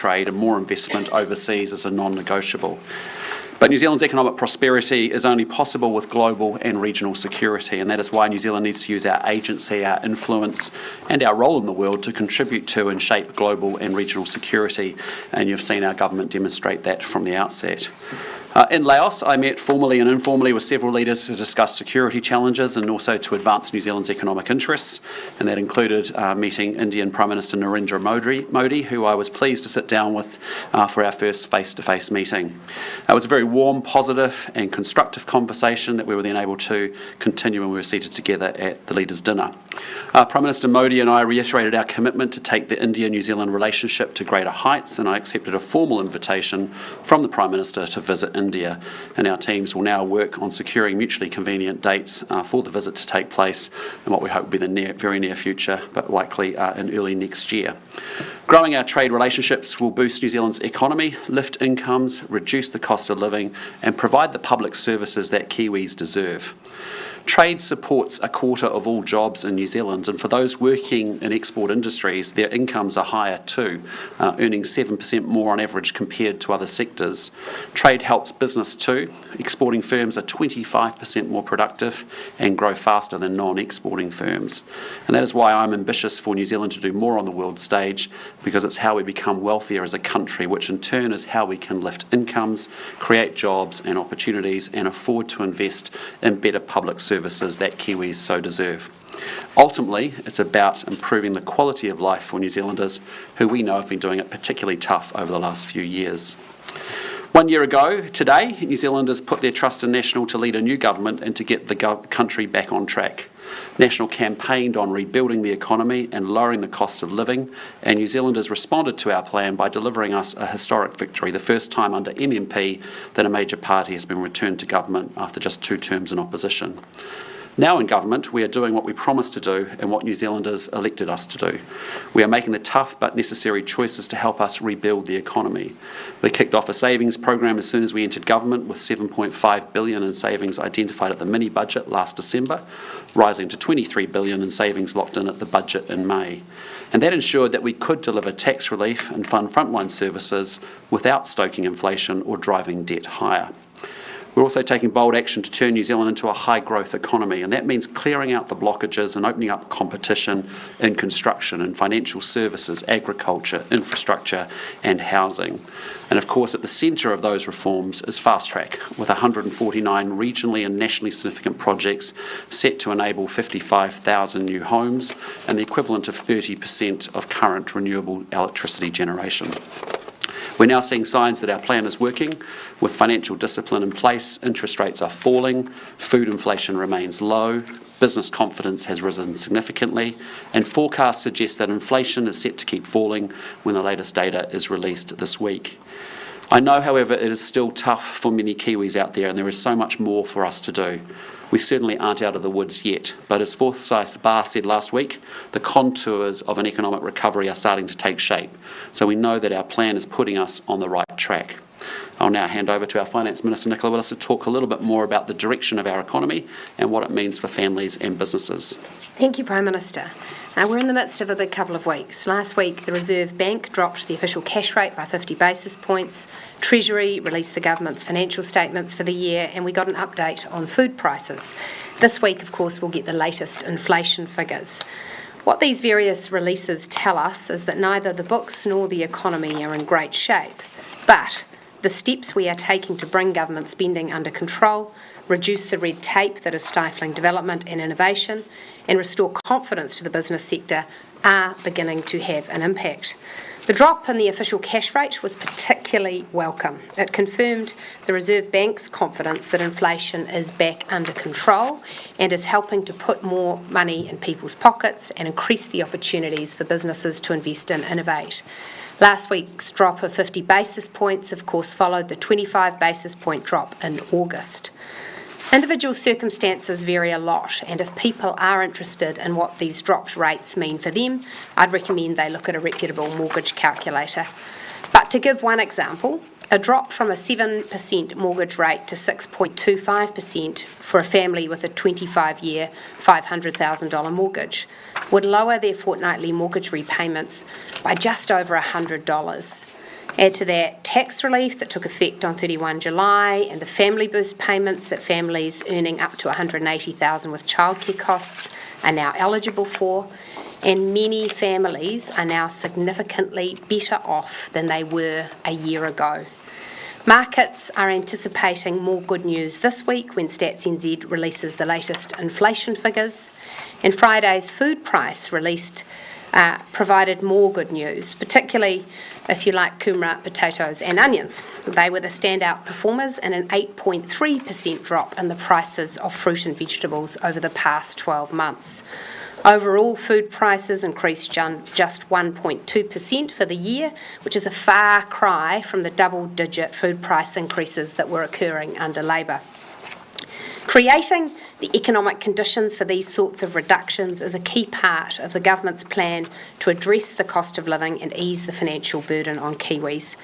trade and more investment overseas is a non-negotiable. But New Zealand's economic prosperity is only possible with global and regional security, and that is why New Zealand needs to use our agency, our influence, and our role in the world to contribute to and shape global and regional security, and you've seen our government demonstrate that from the outset. In Laos, I met formally and informally with several leaders to discuss security challenges and also to advance New Zealand's economic interests, and that included meeting Indian Prime Minister Narendra Modi, who I was pleased to sit down with for our first face-to-face meeting. It was a very warm, positive and constructive conversation that we were then able to continue when we were seated together at the leaders' dinner. Prime Minister Modi and I reiterated our commitment to take the India-New Zealand relationship to greater heights, and I accepted a formal invitation from the Prime Minister to visit India, and our teams will now work on securing mutually convenient dates for the visit to take place in what we hope will be the very near future, but likely in early next year. Growing our trade relationships will boost New Zealand's economy, lift incomes, reduce the cost of living, and provide the public services that Kiwis deserve. Trade supports a quarter of all jobs in New Zealand, and for those working in export industries, their incomes are higher too, earning 7% more on average compared to other sectors. Trade helps business too. Exporting firms are 25% more productive and grow faster than non-exporting firms. And that is why I'm ambitious for New Zealand to do more on the world stage, because it's how we become wealthier as a country, which in turn is how we can lift incomes, create jobs and opportunities, and afford to invest in better public services that Kiwis so deserve. Ultimately, it's about improving the quality of life for New Zealanders, who we know have been doing it particularly tough over the last few years. 1 year ago today, New Zealanders put their trust in National to lead a new government and to get the country back on track. National campaigned on rebuilding the economy and lowering the cost of living, and New Zealanders responded to our plan by delivering us a historic victory, the first time under MMP that a major party has been returned to government after just 2 terms in opposition. Now in government, we are doing what we promised to do and what New Zealanders elected us to do. We are making the tough but necessary choices to help us rebuild the economy. We kicked off a savings program as soon as we entered government, with $7.5 billion in savings identified at the mini-budget last December, rising to $23 billion in savings locked in at the budget in May. And that ensured that we could deliver tax relief and fund frontline services without stoking inflation or driving debt higher. We're also taking bold action to turn New Zealand into a high-growth economy, and that means clearing out the blockages and opening up competition in construction and financial services, agriculture, infrastructure and housing. And of course, at the centre of those reforms is Fast Track, with 149 regionally and nationally significant projects set to enable 55,000 new homes and the equivalent of 30% of current renewable electricity generation. We're now seeing signs that our plan is working. With financial discipline in place, interest rates are falling, food inflation remains low, business confidence has risen significantly, and forecasts suggest that inflation is set to keep falling when the latest data is released this week. I know, however, it is still tough for many Kiwis out there, and there is so much more for us to do. We certainly aren't out of the woods yet, but as Forsyth Barr said last week, the contours of an economic recovery are starting to take shape, so we know that our plan is putting us on the right track. I'll now hand over to our Finance Minister, Nicola Willis, to talk a little bit more about the direction of our economy and what it means for families and businesses. Thank you, Prime Minister. We're in the midst of a big couple of weeks. Last week, the Reserve Bank dropped the official cash rate by 50 basis points. Treasury released the government's financial statements for the year, and we got an update on food prices. This week, of course, we'll get the latest inflation figures. What these various releases tell us is that neither the books nor the economy are in great shape, but the steps we are taking to bring government spending under control, reduce the red tape that is stifling development and innovation, and restore confidence to the business sector are beginning to have an impact. The drop in the official cash rate was particularly welcome. It confirmed the Reserve Bank's confidence that inflation is back under control and is helping to put more money in people's pockets and increase the opportunities for businesses to invest and innovate. Last week's drop of 50 basis points, of course, followed the 25 basis point drop in August. Individual circumstances vary a lot, and if people are interested in what these dropped rates mean for them, I'd recommend they look at a reputable mortgage calculator. But to give one example, a drop from a 7% mortgage rate to 6.25% for a family with a 25-year, $500,000 mortgage would lower their fortnightly mortgage repayments by just over $100. Add to that tax relief that took effect on 31 July and the family boost payments that families earning up to $180,000 with childcare costs are now eligible for, and many families are now significantly better off than they were a year ago. Markets are anticipating more good news this week when Stats NZ releases the latest inflation figures, and Friday's food price released provided more good news, particularly if you like kumara, potatoes and onions. They were the standout performers in an 8.3% drop in the prices of fruit and vegetables over the past 12 months. Overall, food prices increased just 1.2% for the year, which is a far cry from the double-digit food price increases that were occurring under Labour. Creating the economic conditions for these sorts of reductions is a key part of the government's plan to address the cost of living and ease the financial burden on Kiwis.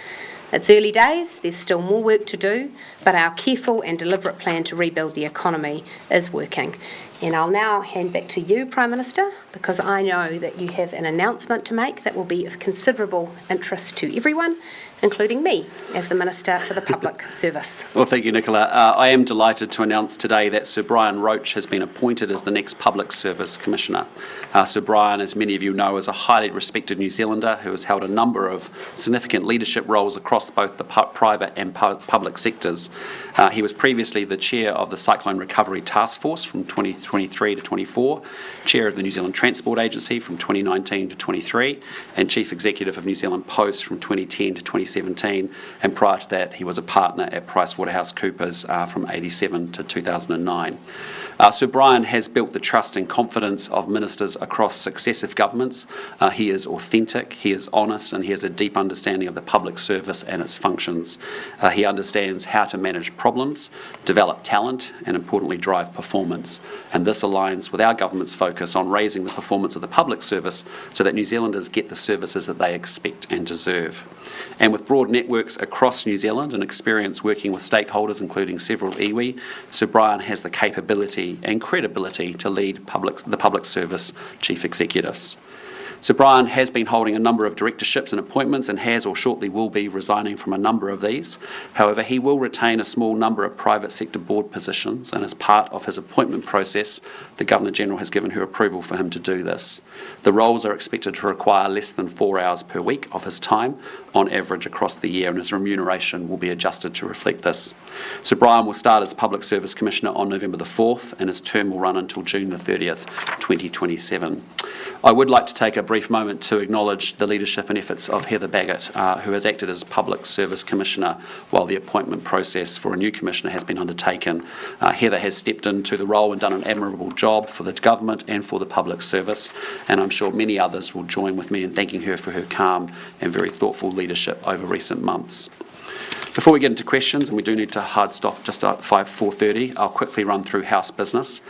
It's early days, there's still more work to do, but our careful and deliberate plan to rebuild the economy is working. And I'll now hand back to you, Prime Minister, because I know that you have an announcement to make that will be of considerable interest to everyone, including me as the Minister for the Public Service. Well, thank you, Nicola. I am delighted to announce today that Sir Brian Roach has been appointed as the next Public Service Commissioner. Sir Brian, as many of you know, is a highly respected New Zealander who has held a number of significant leadership roles across both the private and public sectors. He was previously the Chair of the Cyclone Recovery Task Force from 2023 to 24, Chair of the New Zealand Transport Agency from 2019 to 23, and Chief Executive of New Zealand Post from 2010 to 2017, and prior to that he was a partner at PricewaterhouseCoopers from 87 to 2009. Sir Brian has built the trust and confidence of ministers across successive governments. He is authentic, he is honest, and he has a deep understanding of the public service and its functions. He understands how to manage problems, develop talent, and importantly drive performance. And this aligns with our government's focus on raising the performance of the public service so that New Zealanders get the services that they expect and deserve. And with broad networks across New Zealand and experience working with stakeholders, including several iwi, Sir Brian has the capability and credibility to lead the public service chief executives. Sir Brian has been holding a number of directorships and appointments and has or shortly will be resigning from a number of these. However, he will retain a small number of private sector board positions, and as part of his appointment process, the Governor-General has given her approval for him to do this. The roles are expected to require less than 4 hours per week of his time on average across the year, and his remuneration will be adjusted to reflect this. Sir Brian will start as Public Service Commissioner on November the 4th, and his term will run until June the 30th, 2027. I would like to take a brief moment to acknowledge the leadership and efforts of Heather Baggott, who has acted as Public Service Commissioner while the appointment process for a new Commissioner has been undertaken. Heather has stepped into the role and done an admirable job for the government and for the public service, and I'm sure many others will join with me in thanking her for her calm and very thoughtful leadership over recent months. Before we get into questions, and we do need to hard stop just at 4:30, I'll quickly run through House business.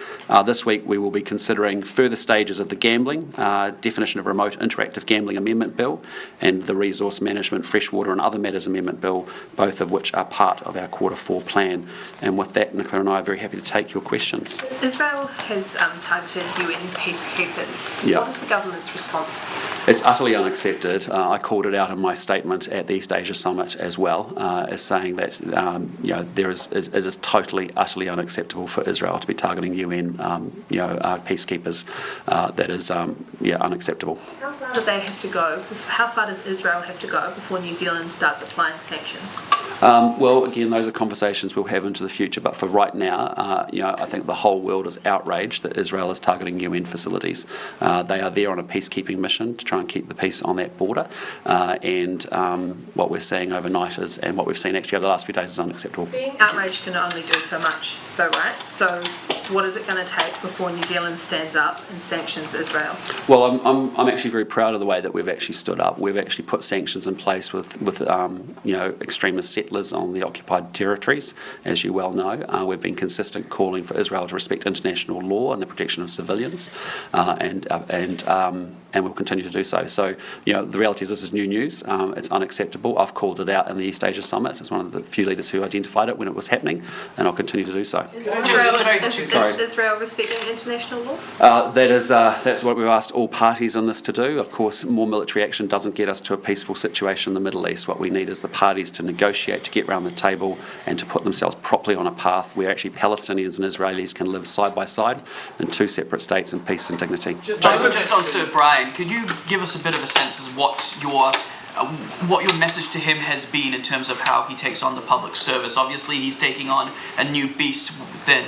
This week we will be considering further stages of the gambling, definition of remote interactive gambling amendment bill, and the resource management, freshwater and other matters amendment bill, both of which are part of our Q4 plan. And with that, Nicola and I are very happy to take your questions. Israel has targeted UN peacekeepers. Yeah. What is the government's response? It's utterly unaccepted. I called it out in my statement at the East Asia Summit as well, as saying that it is totally, utterly unacceptable for Israel to be targeting UN peacekeepers. That is unacceptable. How far do they have to go? How far does Israel have to go before New Zealand starts applying sanctions? Well, again, those are conversations we'll have into the future, but for right now, I think the whole world is outraged that Israel is targeting UN facilities. They are there on a peacekeeping mission to try and keep the peace on that border, and what we're seeing overnight is, and what we've seen actually over the last few days, is unacceptable. Being outraged can only do so much, though, right? So what is it going to take before New Zealand stands up and sanctions Israel? Well, I'm actually very proud of the way that we've actually stood up. We've actually put sanctions in place with extremist settlers on the occupied territories, as you well know. We've been consistent calling for Israel to respect international law and the protection of civilians, and we'll continue to do so. So, the reality is this is new news. It's unacceptable. I've called it out in the East Asia Summit as one of the few leaders who identified it when it was happening, and I'll continue to do so. Sorry. Is Israel respecting international law? That's what we've asked all parties in this to do. Of course, more military action doesn't get us to a peaceful situation in the Middle East. What we need is the parties to negotiate, to get around the table and to put themselves properly on a path where actually Palestinians and Israelis can live side by side in two separate states in peace and dignity. Just on Sir Brian, could you give us a bit of a sense as what your message to him has been in terms of how he takes on the public service? Obviously, he's taking on a new beast than,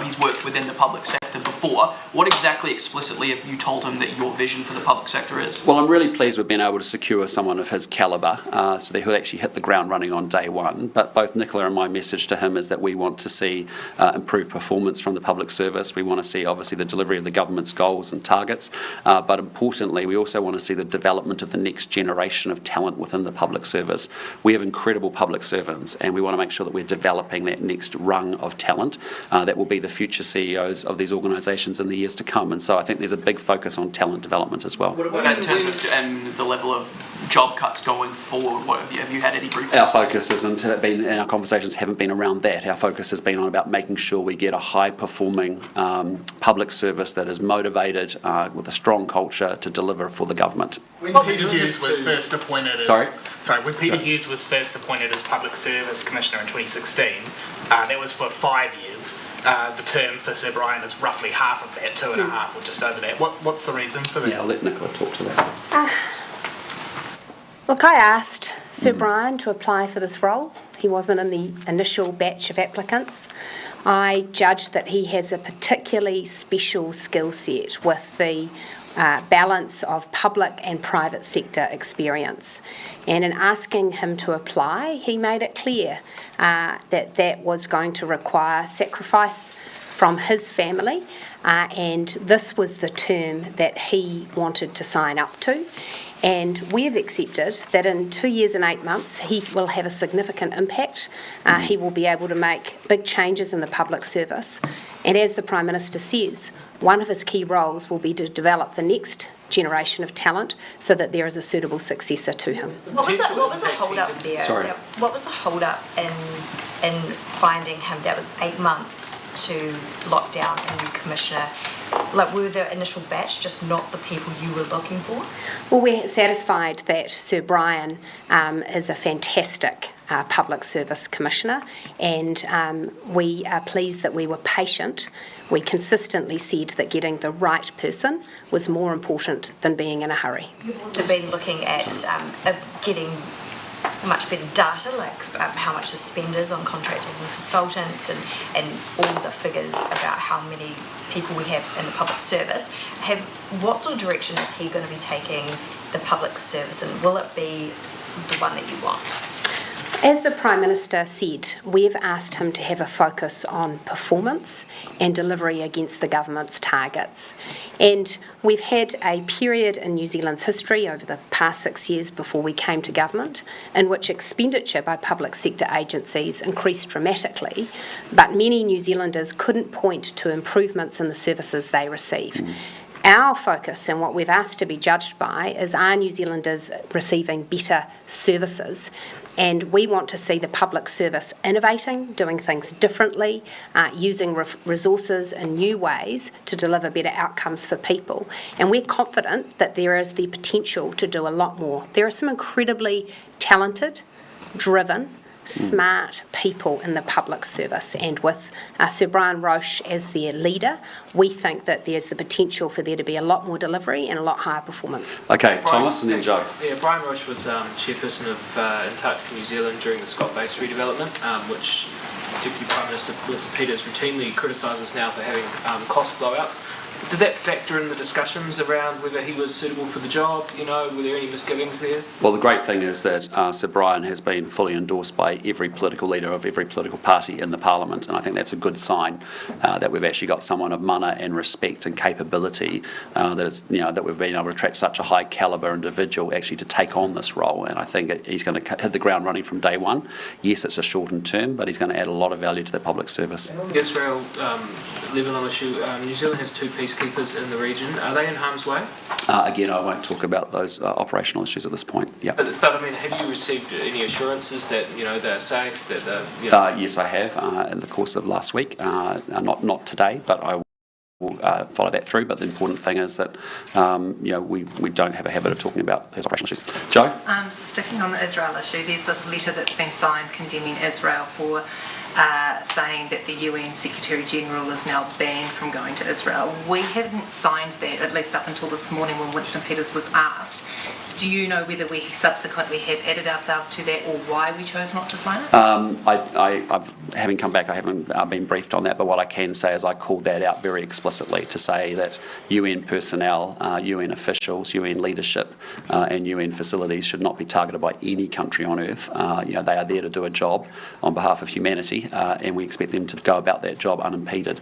he's worked within the public sector before. What exactly explicitly have you told him that your vision for the public sector is? Well, I'm really pleased we've been able to secure someone of his calibre so that he'll actually hit the ground running on day one. But both Nicola and my message to him is that we want to see improved performance from the public service. We want to see, obviously, the delivery of the government's goals and targets. But importantly, we also want to see the development of the next generation of talent within the public service. We have incredible public servants, and we want to make sure that we're developing that next rung of talent that will be the future CEOs of these organisations in the years to come. And so I think there's a big focus on talent development as well. What about in terms of the level of job cuts going forward? Have you had any briefings? Our focus hasn't been, and our conversations haven't been around that. Our focus has been on about making sure we get a high-performing public service that is motivated with a strong culture to deliver for the government. When Peter Hughes was first appointed as Public Service Commissioner in 2016, that was for 5 years. The term for Sir Brian is roughly half of that, 2.5 or just over that. What's the reason for that? Yeah, I'll let Nicola talk to that. Look, I asked Sir Brian to apply for this role. He wasn't in the initial batch of applicants. I judged that he has a particularly special skill set with the balance of public and private sector experience. And in asking him to apply, he made it clear that was going to require sacrifice from his family, and this was the term that he wanted to sign up to. And we've accepted that in 2 years and 8 months, he will have a significant impact. He will be able to make big changes in the public service. And as the Prime Minister says, one of his key roles will be to develop the next generation of talent so that there is a suitable successor to him. What was the hold-up there? Sorry. What was the hold-up in finding him? That was 8 months to lock down a new commissioner. Like, were the initial batch just not the people you were looking for? Well, we're satisfied that Sir Brian is a fantastic public service commissioner, and we are pleased that we were patient. We consistently said that getting the right person was more important than being in a hurry. You've also been looking at getting much better data, like how much the spend is on contractors and consultants, and all the figures about how many people we have in the public service. What sort of direction is he going to be taking the public service, and will it be the one that you want? As the Prime Minister said, we've asked him to have a focus on performance and delivery against the government's targets. And we've had a period in New Zealand's history over the past 6 years before we came to government in which expenditure by public sector agencies increased dramatically, but many New Zealanders couldn't point to improvements in the services they receive. Our focus and what we've asked to be judged by is, are New Zealanders receiving better services? And we want to see the public service innovating, doing things differently, using resources in new ways to deliver better outcomes for people. And we're confident that there is the potential to do a lot more. There are some incredibly talented, driven, smart people in the public service, and with Sir Brian Roche as their leader, we think that there's the potential for there to be a lot more delivery and a lot higher performance. Okay, Thomas and then Joe. Yeah, Brian Roche was chairperson of Antarctica New Zealand during the Scott-based redevelopment, which Deputy Prime Minister Melissa Peters routinely criticises now for having cost blowouts. Did that factor in the discussions around whether he was suitable for the job? Were there any misgivings there? Well, the great thing is that Sir Brian has been fully endorsed by every political leader of every political party in the Parliament, and I think that's a good sign that we've actually got someone of mana and respect and capability that we've been able to attract such a high calibre individual actually to take on this role. And I think he's going to hit the ground running from day one. Yes, it's a shortened term, but he's going to add a lot of value to the public service. Israel, Lebanon issue. New Zealand has two peace peacekeepers in the region. Are they in harm's way? Again, I won't talk about those operational issues at this point. Yeah. But I mean, have you received any assurances that they're safe? That Yes, I have in the course of last week. Not today, but I will follow that through. But the important thing is that we don't have a habit of talking about those operational issues. Joe? Sticking on the Israel issue, there's this letter that's been signed condemning Israel for saying that the UN Secretary General is now banned from going to Israel. We haven't signed that, at least up until this morning when Winston Peters was asked. Do you know whether we subsequently have added ourselves to that or why we chose not to sign it? I've having come back, I haven't been briefed on that, but what I can say is I called that out very explicitly to say that UN personnel, UN officials, UN leadership and UN facilities should not be targeted by any country on earth. They are there to do a job on behalf of humanity and we expect them to go about that job unimpeded.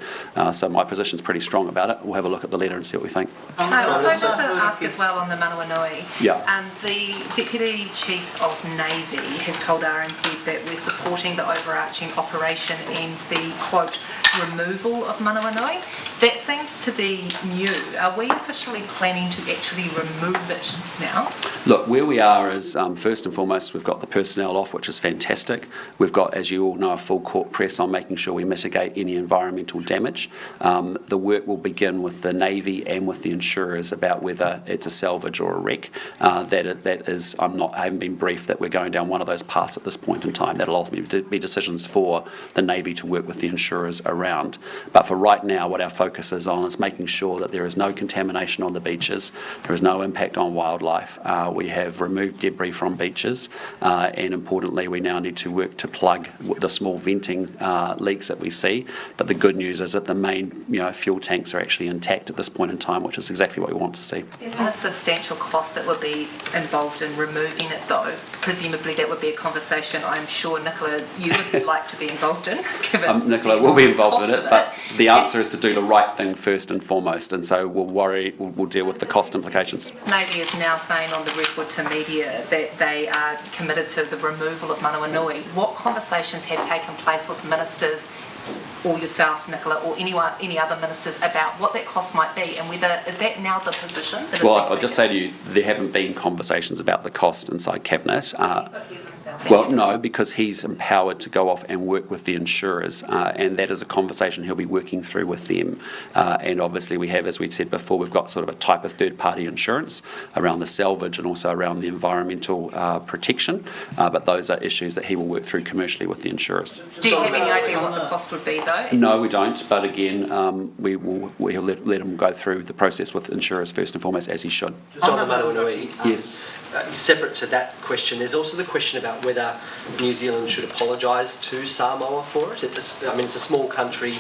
So my position's pretty strong about it. We'll have a look at the letter and see what we think. Also just to ask as well on the Manawanui, yeah. The Deputy Chief of Navy has told RNZ that we're supporting the overarching operation and the, quote, removal of Manawanui. That seems to be new. Are we officially planning to actually remove it now? Look, where we are is, first and foremost, we've got the personnel off, which is fantastic. We've got, as you all know, a full court press on making sure we mitigate any environmental damage. The work will begin with the Navy and with the insurers about whether it's a salvage or a wreck. I haven't been briefed that we're going down one of those paths at this point in time. That'll ultimately be decisions for the Navy to work with the insurers around. But for right now, what our focus is on is making sure that there is no contamination on the beaches, there is no impact on wildlife. We have removed debris from beaches, and importantly, we now need to work to plug the small venting leaks that we see. But the good news is that the main fuel tanks are actually intact at this point in time, which is exactly what we want to see. Given the substantial cost that would be involved in removing it, though, presumably that would be a conversation I'm sure, Nicola, you would like to be involved in. Nicola will be involved in it, but the answer is to do the right thing first and foremost, and so we'll deal with the cost implications. Navy is now saying on the record to media that they are committed to the removal of Manawanui. What conversations have taken place with ministers, or yourself, Nicola, or any other ministers about what that cost might be, and whether is that now the position? Well, I'll just say to you, there haven't been conversations about the cost inside Cabinet. Well, no, because he's empowered to go off and work with the insurers, and that is a conversation he'll be working through with them. And obviously we have, as we said before, we've got sort of a type of third-party insurance around the salvage and also around the environmental protection, but those are issues that he will work through commercially with the insurers. Do you have any idea what the cost would be, though? No, we don't, but again, we'll let him go through the process with insurers first and foremost, as he should. Just on the Manawanui, yes. Separate to that question, there's also the question about whether New Zealand should apologise to Samoa for it. It's a small country.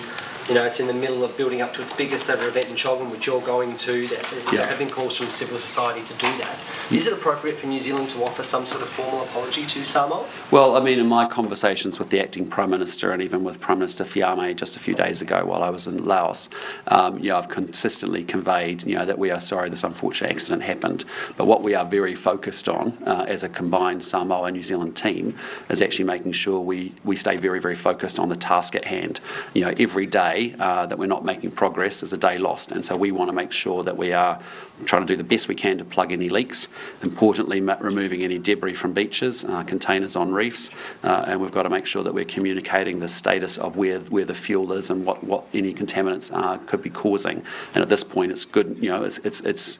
It's in the middle of building up to its biggest ever event in Choggan, which you're going to. There have been calls from civil society to do that. Is it appropriate for New Zealand to offer some sort of formal apology to Samoa? Well, in my conversations with the acting Prime Minister and even with Prime Minister Fiame just a few days ago while I was in Laos, I've consistently conveyed, that we are sorry this unfortunate accident happened. But what we are very focused on as a combined Samoa and New Zealand team is actually making sure we stay very, very focused on the task at hand. Every day that we're not making progress is a day lost, and so we want to make sure that we are trying to do the best we can to plug any leaks, importantly removing any debris from beaches, containers on reefs, and we've got to make sure that we're communicating the status of where the fuel is and what any contaminants could be causing. And at this point it's good, it's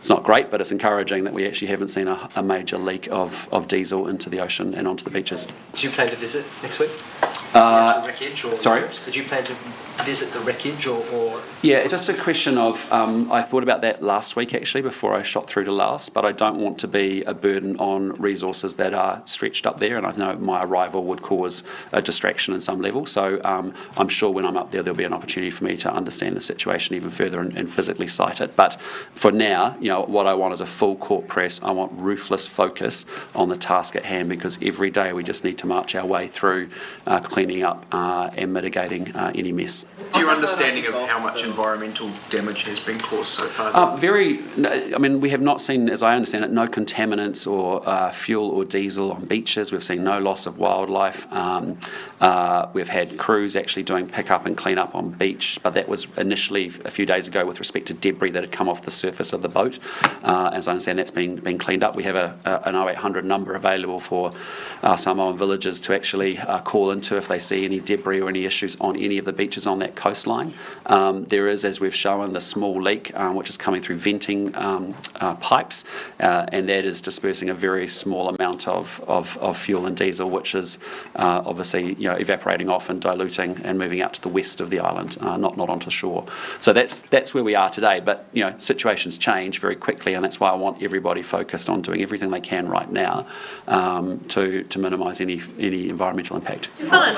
not great, but it's encouraging that we actually haven't seen a major leak of diesel into the ocean and onto the beaches. Do you plan to visit next week? Wreckage, or sorry? Did you plan to visit the wreckage or? Yeah, it's just a question of, I thought about that last week actually before I shot through to Laos, but I don't want to be a burden on resources that are stretched up there, and I know my arrival would cause a distraction in some level, so I'm sure when I'm up there there'll be an opportunity for me to understand the situation even further and physically cite it. But for now, what I want is a full court press. I want ruthless focus on the task at hand, because every day we just need to march our way through to clean cleaning up and mitigating any mess. Do your understanding of how much environmental damage has been caused so far? We have not seen, as I understand it, no contaminants or fuel or diesel on beaches. We've seen no loss of wildlife. We've had crews actually doing pick-up and clean-up on beach, but that was initially a few days ago with respect to debris that had come off the surface of the boat. As I understand, that's been cleaned up. We have an 0800 number available for Samoan villagers to actually call into if they see any debris or any issues on any of the beaches on that coastline. There is, as we've shown, the small leak which is coming through venting pipes, and that is dispersing a very small amount of fuel and diesel, which is obviously evaporating off and diluting and moving out to the west of the island, not onto shore. So that's where we are today. But situations change very quickly, and that's why I want everybody focused on doing everything they can right now to minimise any environmental impact. Sorry,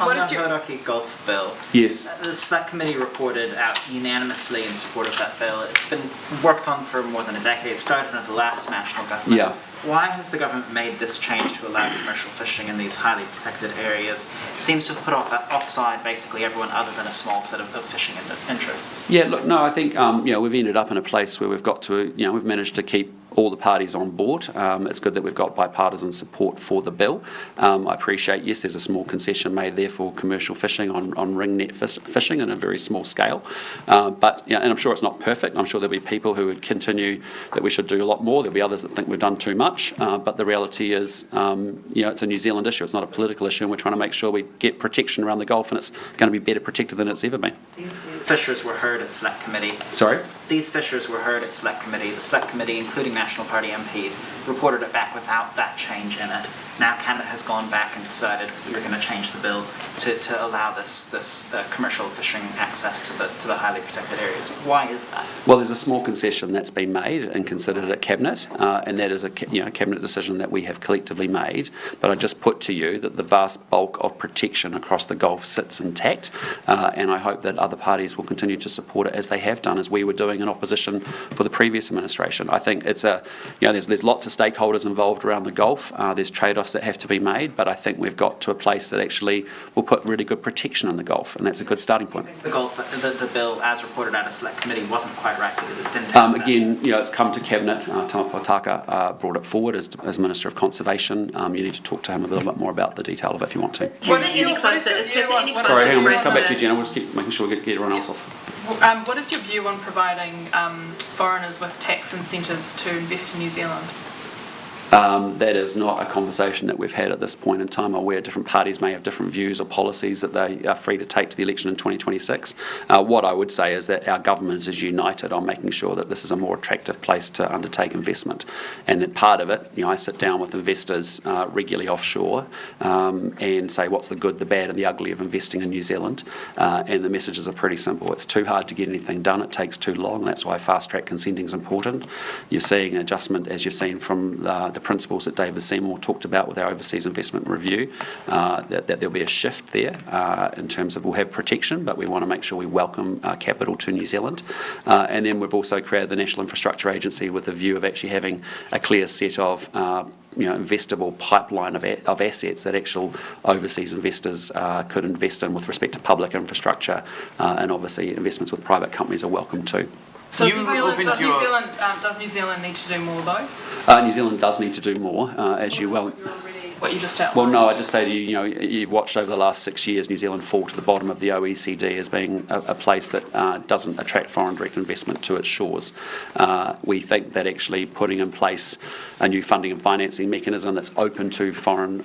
What is your Hauraki Gulf bill? Yes. The select committee reported out unanimously in support of that bill. It's been worked on for more than a decade. It started under the last national government. Yeah. Why has the government made this change to allow commercial fishing in these highly protected areas? It seems to have put offside basically everyone other than a small set of fishing interests. Yeah, look, no, I think we've ended up in a place where we've got to, we've managed to keep all the parties on board. It's good that we've got bipartisan support for the bill. I appreciate, yes, there's a small concession made there for commercial fishing on ring net fishing in a very small scale. But and I'm sure it's not perfect. I'm sure there'll be people who would continue that we should do a lot more. There'll be others that think we've done too much. But the reality is, it's a New Zealand issue. It's not a political issue, and we're trying to make sure we get protection around the Gulf, and it's going to be better protected than it's ever been. These fishers were heard at Select Committee. Sorry? These fishers were heard at Select Committee. The Select Committee, including National Party MPs, reported it back without that change in it. Now Canada has gone back and decided we're going to change the bill to allow this commercial fishing access to the highly protected areas. Why is that? Well, there's a small concession that's been made and considered at Cabinet, and that is a Cabinet decision that we have collectively made. But I just put to you that the vast bulk of protection across the Gulf sits intact, and I hope that other parties will continue to support it as they have done, as we were doing in opposition for the previous administration. I think it's there's lots of stakeholders involved around the Gulf. There's trade-offs that have to be made, but I think we've got to a place that actually will put really good protection in the Gulf, and that's a good starting point. The bill, as reported out of Select Committee, wasn't quite right because it didn't have again, it's come to Cabinet. Tama Potaka brought it forward as Minister of Conservation. You need to talk to him a little bit more about the detail of it if you want to. What is your view on... Sorry, hang on, let's come back to you, Jenna. We'll just keep making sure we get everyone else off. What is your view on providing foreigners with tax incentives to invest in New Zealand? That is not a conversation that we've had at this point in time. I'm aware different parties may have different views or policies that they are free to take to the election in 2026. What I would say is that our government is united on making sure that this is a more attractive place to undertake investment, and that part of it, I sit down with investors regularly offshore and say what's the good, the bad and the ugly of investing in New Zealand, and the messages are pretty simple. It's too hard to get anything done, it takes too long. That's why fast track consenting is important. You're seeing an adjustment, as you've seen from the principles that David Seymour talked about with our overseas investment review, that there'll be a shift there in terms of we'll have protection, but we want to make sure we welcome capital to New Zealand. And then we've also created the National Infrastructure Agency with the view of actually having a clear set of investable pipeline of assets that actual overseas investors could invest in with respect to public infrastructure, and obviously investments with private companies are welcome too. Does New Zealand need to do more though? New Zealand does need to do more, as you well. What you just outlined. Well, no, I just say to you, you've watched over the last 6 years New Zealand fall to the bottom of the OECD as being a place that doesn't attract foreign direct investment to its shores. We think that actually putting in place a new funding and financing mechanism that's open to foreign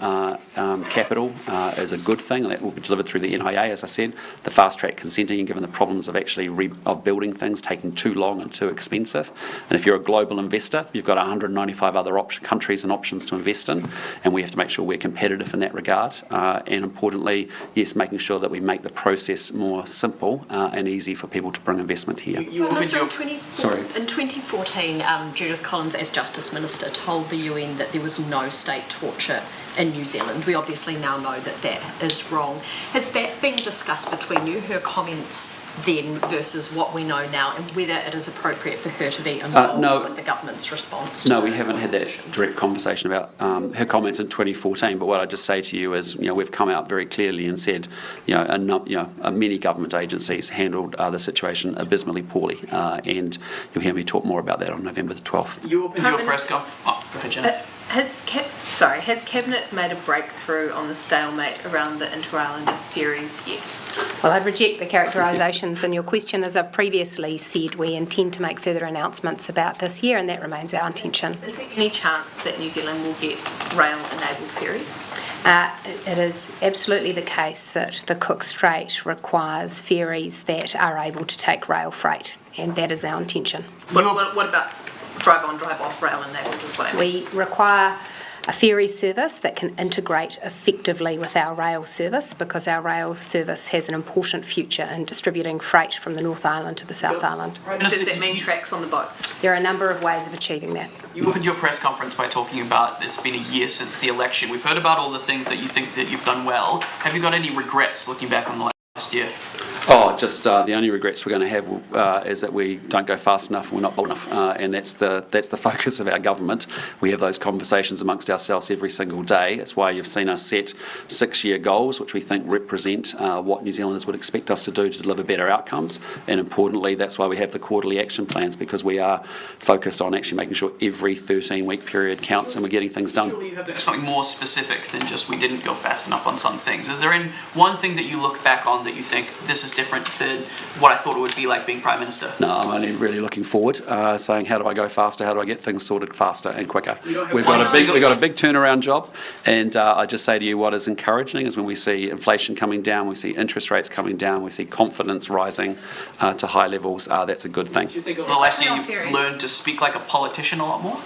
capital is a good thing, and that will be delivered through the NIA, as I said. The fast track consenting, and given the problems of actually of building things taking too long and too expensive. And if you're a global investor, you've got 195 other countries and options to invest in, and we have to make sure we're competitive in that regard. And importantly, yes, making sure that we make the process more simple and easy for people to bring investment here. In 2014, Judith Collins, as Justice Minister, told the UN that there was no state torture in New Zealand. We obviously now know that that is wrong. Has that been discussed between you, her comments then versus what we know now, and whether it is appropriate for her to be involved with the government's response? No, we haven't had that direct conversation about her comments in 2014. But what I just say to you is, we've come out very clearly and said, many government agencies handled the situation abysmally poorly, and you'll hear me talk more about that on November the 12th. You opened your press conference. Oh, go ahead, Jenna. Has Cabinet made a breakthrough on the stalemate around the inter-islander ferries yet? Well, I'd reject the characterisations in your question. As I've previously said, we intend to make further announcements about this year, and that remains our intention. Is there any chance that New Zealand will get rail-enabled ferries? It is absolutely the case that the Cook Strait requires ferries that are able to take rail freight, and that is our intention. What about drive-on, drive-off rail-enabled as well? We require a ferry service that can integrate effectively with our rail service, because our rail service has an important future in distributing freight from the North Island to the South Island. Does that mean tracks on the boats? There are a number of ways of achieving that. You opened your press conference by talking about it's been a year since the election. We've heard about all the things that you think that you've done well. Have you got any regrets looking back on the last year? Just the only regrets we're going to have is that we don't go fast enough and we're not bold enough, and that's the focus of our government. We have those conversations amongst ourselves every single day. It's why you've seen us set 6-year goals, which we think represent what New Zealanders would expect us to do to deliver better outcomes, and importantly, that's why we have the quarterly action plans, because we are focused on actually making sure every 13-week period counts and we're getting things done. Surely you have something more specific than just we didn't go fast enough on some things. Is there one thing that you look back on that you think this is different than what I thought it would be like being Prime Minister? No, I'm only really looking forward, saying how do I go faster, how do I get things sorted faster and quicker. We've got a big turnaround job, and I just say to you what is encouraging is when we see inflation coming down, we see interest rates coming down, we see confidence rising to high levels, that's a good thing. Do you think over the last year you've learned to speak like a politician a lot more?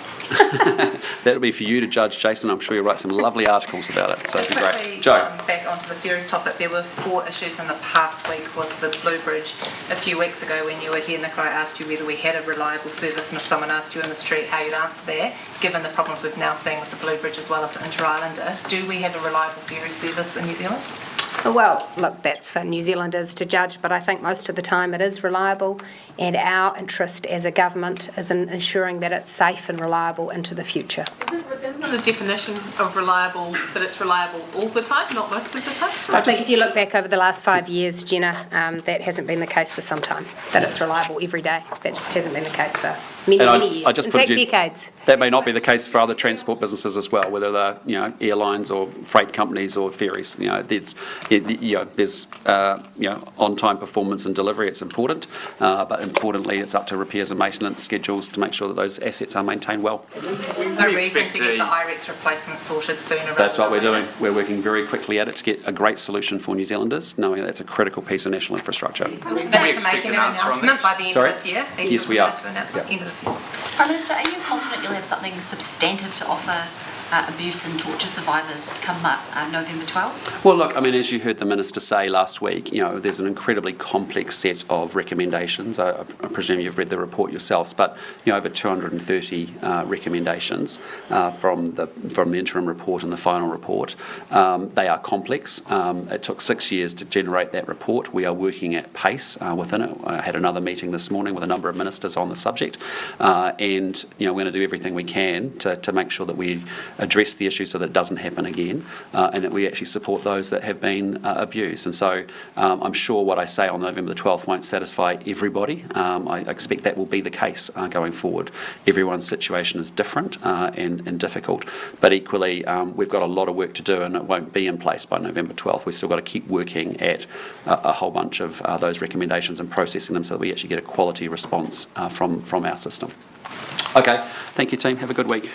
That'll be for you to judge, Jason. I'm sure you'll write some lovely articles about it, so it'd be great. Joe. Back onto the ferries topic, there were 4 issues in the past week with the Blue Bridge. A few weeks ago when you were here, Nick, I asked you whether we had a reliable service, and if someone asked you in the street how you'd answer that, given the problems we've now seen with the Blue Bridge as well as the Inter-Islander. Do we have a reliable ferry service in New Zealand? Well, look, that's for New Zealanders to judge, but I think most of the time it is reliable, and our interest as a government is in ensuring that it's safe and reliable into the future. Isn't the definition of reliable that it's reliable all the time, not most of the time? I think if you look back over the last 5 years, Jenna, that hasn't been the case for some time, that it's reliable every day. That just hasn't been the case for many years. In fact, decades. That may not be the case for other transport businesses as well, whether they're airlines or freight companies or ferries. There's on-time performance and delivery. It's important, but importantly, it's up to repairs and maintenance schedules to make sure that those assets are maintained well. No reason to get the IREX replacement sorted sooner. That's what we're doing. We're working very quickly at it to get a great solution for New Zealanders, knowing that's a critical piece of national infrastructure. Can we make an announcement by the end of this year? Yes, we are. End of this year. Prime Minister, are you confident you'll have something substantive to offer abuse and torture survivors come November 12? Well, look, as you heard the Minister say last week, there's an incredibly complex set of recommendations. I presume you've read the report yourselves, but over 230 recommendations from the interim report and the final report. They are complex. It took 6 years to generate that report. We are working at pace within it. I had another meeting this morning with a number of ministers on the subject, and we're going to do everything we can to make sure that we address the issue so that it doesn't happen again, and that we actually support those that have been abused. And so I'm sure what I say on November the 12th won't satisfy everybody. I expect that will be the case going forward. Everyone's situation is different and difficult, but equally we've got a lot of work to do, and it won't be in place by November 12th. We've still got to keep working at a whole bunch of those recommendations and processing them so that we actually get a quality response from our system. Okay, thank you team, have a good week.